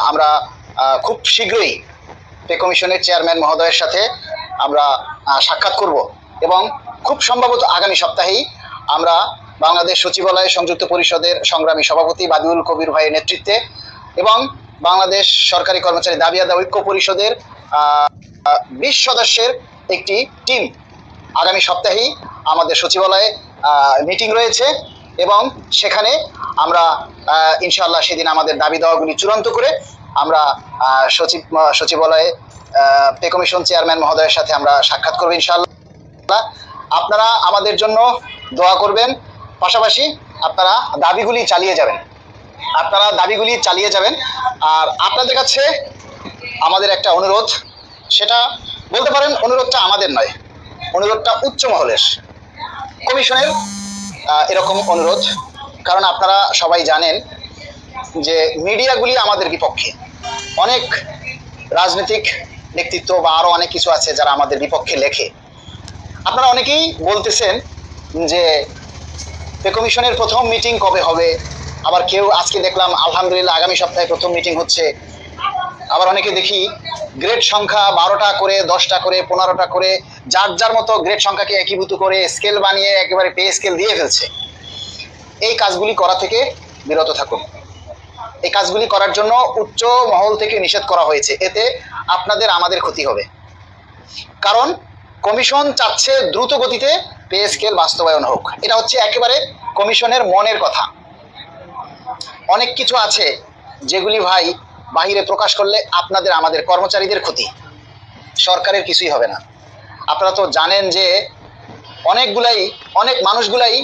আমরা খুব শীঘ্রই পে কমিশনের চেয়ারম্যান মহোদয়ের সাথে আমরা সাক্ষাৎ করব এবং খুব সম্ভবত আগামী সপ্তাহেই আমরা বাংলাদেশ সচিবালয় সংযুক্ত পরিষদের সংগ্রামী সভাপতি বাদিউল কবির ভাইয়ের নেতৃত্বে এবং বাংলাদেশ সরকারি কর্মচারী দাবি আদায় ঐক্য পরিষদের 20 সদস্যের একটি টিম আগামী সপ্তাহেই আমাদের সচিবালয়ে মিটিং রয়েছে এবং সেখানে আমরা ইনশাআল্লাহ সেদিন আমাদের দাবি দাওয়াগুলি চূড়ান্ত করে আমরা সচিবালয়ে পে কমিশন চেয়ারম্যান মহোদয়ের সাথে আমরা সাক্ষাৎ করব ইনশাআল্লাহ। আপনারা আমাদের জন্য দোয়া করবেন, পাশাপাশি আপনারা দাবিগুলি চালিয়ে যাবেন। আর আপনাদের কাছে আমাদের একটা অনুরোধ, সেটা বলতে পারেন অনুরোধটা আমাদের নয়, অনুরোধটা উচ্চ মহলের, কমিশনের এরকম অনুরোধ। কারণ আপনারা সবাই জানেন যে মিডিয়াগুলি আমাদের বিপক্ষে, অনেক রাজনৈতিক ব্যক্তিত্ব বা আরও অনেক কিছু আছে যারা আমাদের বিপক্ষে লেখে। আপনারা অনেকেই বলতেছেন যে পে কমিশনের প্রথম মিটিং কবে হবে, আবার কেউ আজকে দেখলাম আলহামদুলিল্লাহ আগামী সপ্তাহে প্রথম মিটিং হচ্ছে, আবার অনেকে দেখি গ্রেড সংখ্যা 12টা করে 10টা করে 15টা করে যার যার মতো গ্রেড সংখ্যাকে একীভূত করে স্কেল বানিয়ে একেবারে পে স্কেল দিয়ে ফেলছে। এই কাজগুলি করা থেকে বিরত থাকুন। এই কাজগুলি করার জন্য উচ্চ মহল থেকে নিষেধ করা হয়েছে, এতে আপনাদের আমাদের ক্ষতি হবে। কারণ কমিশন চাচ্ছে দ্রুত গতিতে পে স্কেল বাস্তবায়ন হোক, এটা হচ্ছে একেবারে কমিশনের মনের কথা। অনেক কিছু আছে যেগুলি ভাই বাহিরে প্রকাশ করলে আপনাদের আমাদের কর্মচারীদের ক্ষতি, সরকারের কিছুই হবে না। আপনারা তো জানেন যে অনেক মানুষগুলাই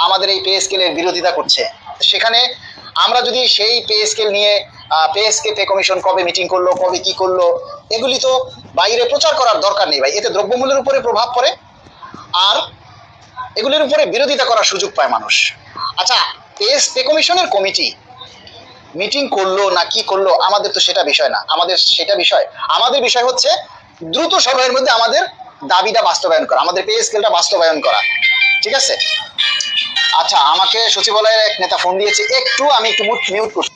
আমাদের এই পে স্কেলের বিরোধিতা করছে। সেখানে আমরা যদি সেই পে স্কেল নিয়ে পে কমিশন কবে মিটিং করলো, কবে কি করলো, এগুলি তো বাইরে প্রচার করার দরকার নেই ভাই। এতে দ্রব্যমূল্যের উপরে প্রভাব পড়ে আর এগুলির উপরে বিরোধিতা করার সুযোগ পায় মানুষ। আচ্ছা, পে কমিশনের কমিটি মিটিং করলো না কি করলো আমাদের তো সেটা বিষয় না, আমাদের বিষয় হচ্ছে দ্রুত সময়ের মধ্যে আমাদের দাবিটা বাস্তবায়ন করা, আমাদের পে স্কেলটা বাস্তবায়ন করা। ঠিক আছে? আচ্ছা, আমাকে সচিবালয়ের এক নেতা ফোন দিয়েছে, আমি একটু মিউট করছি।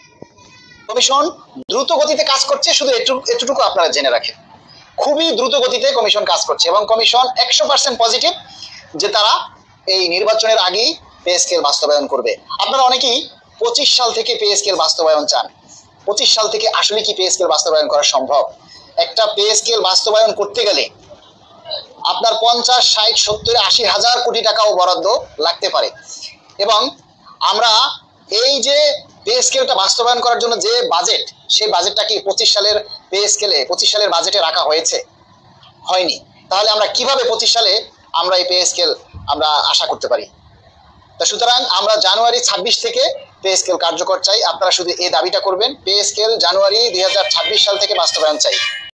কমিশন দ্রুত গতিতে কাজ করছে, শুধু এটুকু আপনারা জেনে রাখেন, খুবই দ্রুত গতিতে কমিশন কাজ করছে এবং কমিশন 100% পজিটিভ যে তারা এই নির্বাচনের আগেই পে স্কেল বাস্তবায়ন করবে। আপনারা অনেকেই 25 সাল থেকে পে স্কেল বাস্তবায়ন চান। 25 সাল থেকে আসলে কি পে স্কেল বাস্তবায়ন করা সম্ভব? একটা পে স্কেল বাস্তবায়ন করতে গেলে আপনার 50, 60, 70, 80 হাজার কোটি টাকাও বরাদ্দ লাগতে পারে। এবং আমরা এই যে পে স্কেলটা বাস্তবায়ন করার জন্য যে বাজেট, সেই বাজেটটা কি 25 সালের পে স্কেলে 25 সালের বাজেটে রাখা হয়েছে? হয়নি। তাহলে আমরা কিভাবে 25 সালে আমরা এই পে স্কেল আমরা আশা করতে পারি? তা সুতরাং আমরা জানুয়ারি 26 থেকে পে স্কেল কার্যকর চাই। আপনারা শুধু এই দাবিটা করবেন, পে স্কেল জানুয়ারি 2026 সাল থেকে বাস্তবায়ন চাই।